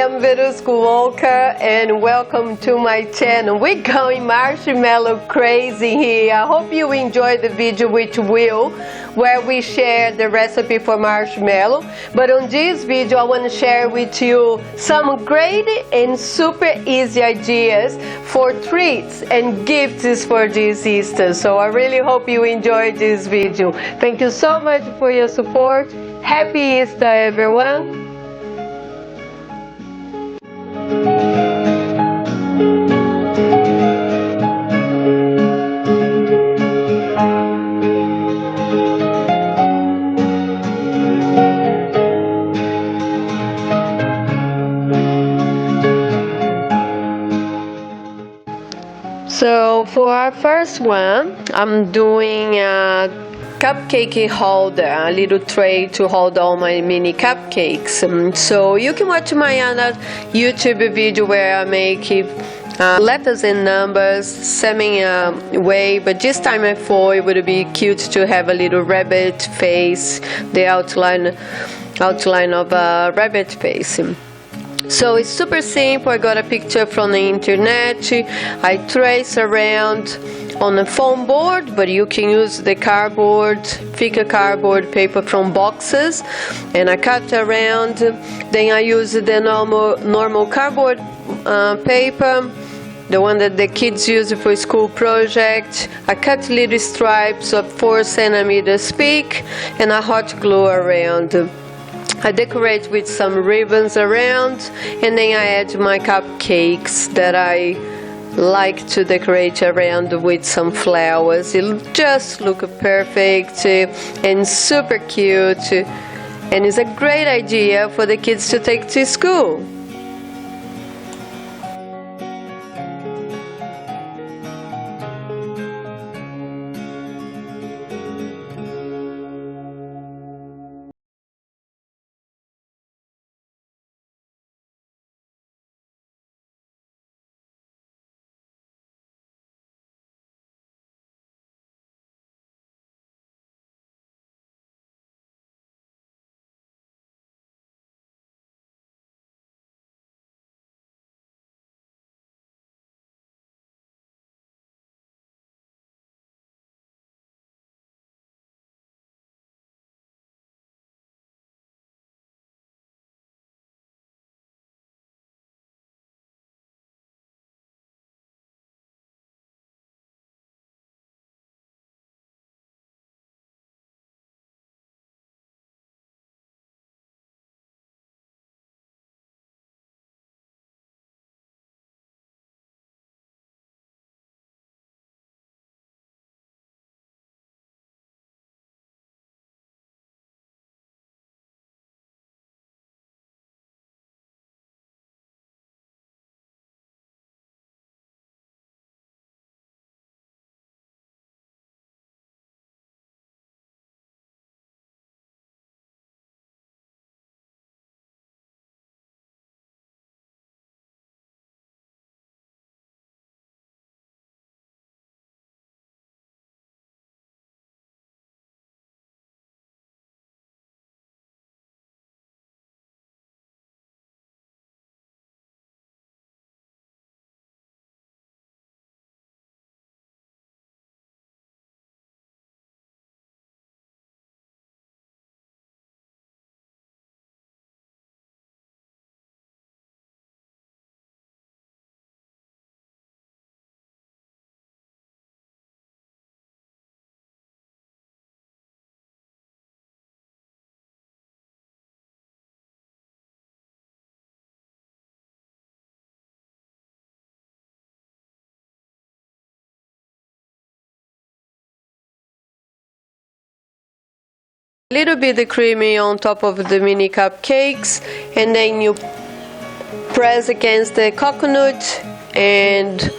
am Verusca and welcome to my channel. We're going marshmallow crazy here. I hope you enjoy the video with Will, where we share the recipe for marshmallow. But on this video I want to share with you some great and super easy ideas for treats and gifts for this Easter. So I really hope you enjoy this video. Thank you so much for your support. Happy Easter, everyone. So for our first one, I'm doing a cupcake holder, a little tray to hold all my mini cupcakes. So you can watch my other YouTube video where I make letters and numbers, same way, but this time I thought it would be cute to have a little rabbit face, the outline of a rabbit face. So it's super simple. I got a picture from the internet. I trace around on a foam board, but you can use the cardboard, thicker cardboard paper from boxes, and I cut around. Then I use the normal cardboard paper, the one that the kids use for school project. I cut little stripes of 4 centimeters thick, and I hot glue around. I decorate with some ribbons around, and then I add my cupcakes that I like to decorate around with some flowers. It just looks perfect and super cute, and it's a great idea for the kids to take to school. A little bit of creamy on top of the mini cupcakes, and then you press against the coconut and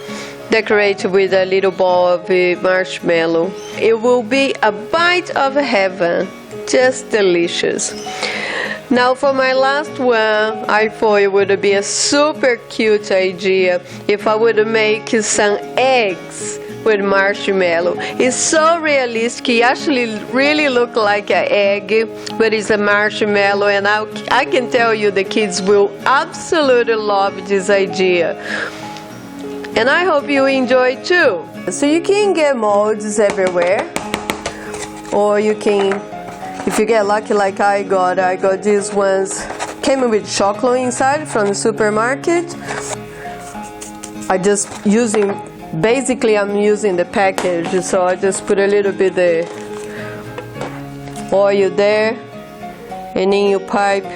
decorate with a little ball of marshmallow. It will be a bite of heaven, just delicious. Now for my last one, I thought it would be a super cute idea if I would make some eggs with marshmallow. It's so realistic. It actually really looks like an egg, but it's a marshmallow, and I can tell you the kids will absolutely love this idea. And I hope you enjoy too. So you can get molds everywhere, or you can, if you get lucky like I got these ones, came with chocolate inside from the supermarket. Basically I'm using the package, so I just put a little bit of oil there, and then you pipe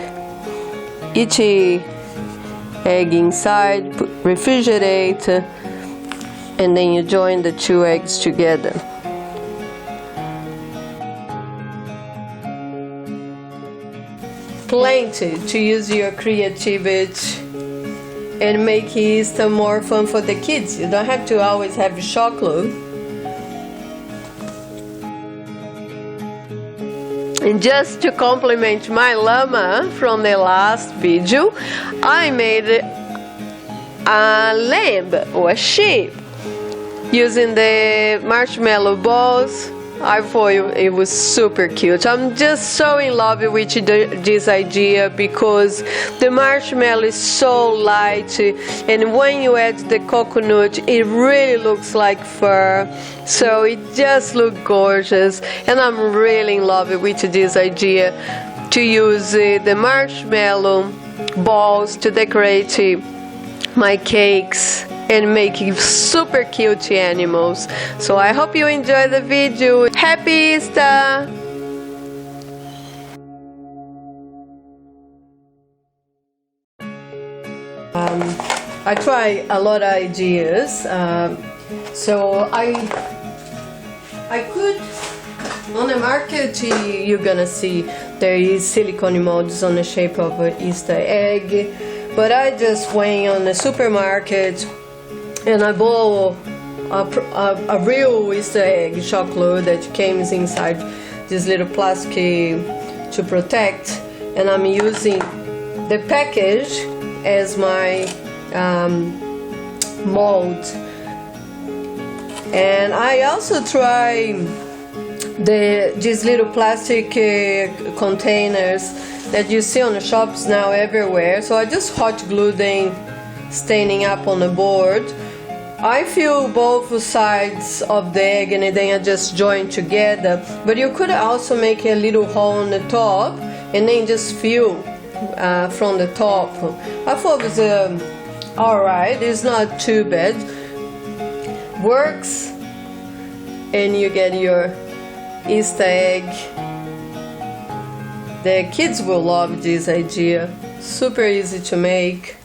each egg inside, refrigerate, and then you join the two eggs together. Plenty to use your creativity and make Easter more fun for the kids. You don't have to always have chocolate. And just to compliment my llama from the last video, I made a lamb or a sheep using the marshmallow balls. I thought it was super cute. I'm just so in love with this idea because the marshmallow is so light, and when you add the coconut it really looks like fur, so it just looks gorgeous. And I'm really in love with this idea to use the marshmallow balls to decorate my cakes and making super cute animals. So I hope you enjoy the video. Happy Easter! I try a lot of ideas. So I could, on the market you're gonna see there is silicone molds on the shape of an Easter egg, but I just went on the supermarket and I bought a real Easter egg chocolate that came inside this little plastic to protect, and I'm using the package as my mold. And I also try these little plastic containers that you see on the shops now everywhere. So I just hot glue them standing up on the board. I fill both sides of the egg and then I just join together, but you could also make a little hole on the top and then just fill from the top. I thought it was alright, it's not too bad, works, and you get your Easter egg. The kids will love this idea, super easy to make.